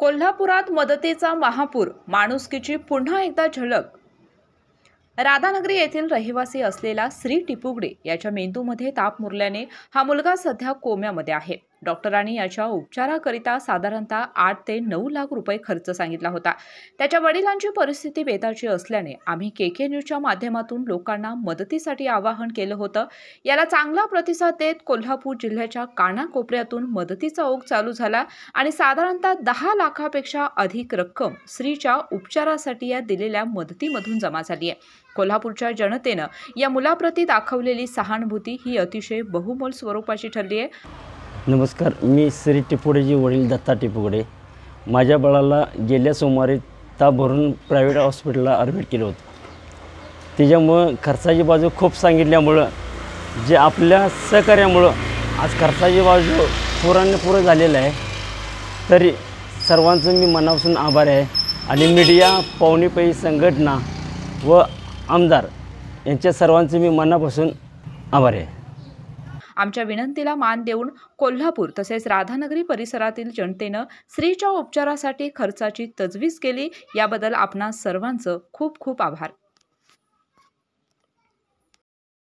कोल्हापुरात मदतीचा महापूर, माणुसकीची पुन्हा एकदा झलक। राधानगरी येथील रहिवासी असलेला श्री टिपुगडे याच्या मेंदूमध्ये ताप मुरल्याने हा मुलगा सध्या कोम्यामध्ये आहे। डॉक्टरांनी याच्या उपचाराकरिता साधारणतः 8 ते 9 लाख रुपये खर्च सांगितला होता। त्याच्या वडिलांची परिस्थिती बेताची असल्याने आम्ही केके न्यूजच्या माध्यमातून लोकांना मदतीसाठी आवाहन केलं होतं। याला चांगला प्रतिसाद देत कोल्हापूर जिल्ह्याच्या कानाकोपऱ्यातून मदतीचा ओघ चालू झाला आणि साधारणतः 10 लाखापेक्षा अधिक रक्कम श्रीच्या उपचारासाठी या दिलेल्या मदतीमधून जमा झाली आहे। कोल्हापूरच्या जनतेनं या मुलाप्रती दाखवलेली सहानुभूती ही अतिशय बहुमोल स्वरूपाची ठरली आहे। नमस्कार, मी श्री टिपुगडेचे वडील दत्ता टिपुगडे। माझ्या बाळाला गेल्या सोमवारी ताप भरून प्रायव्हेट हॉस्पिटलला ॲडमिट केलं होतं। त्याच्यामुळं खर्चाची बाजू खूप सांगितल्यामुळं जे आपल्या सहकार्यामुळं आज खर्चाची बाजू पुरं झालेलं आहे। तरी सर्वांचं मी मनापासून आभार आहे आणि मीडिया, पाहुणेपै संघटना व आमदार यांच्या सर्वांचे मी मनापासून आभार आहे। आमच्या विनंतीला मान देऊन कोल्हापूर तसेच राधानगरी परिसरातील जनतेनं श्रीच्या उपचारासाठी खर्चाची तजवीज केली, याबद्दल आपणा सर्वांचं खूप खूप आभार।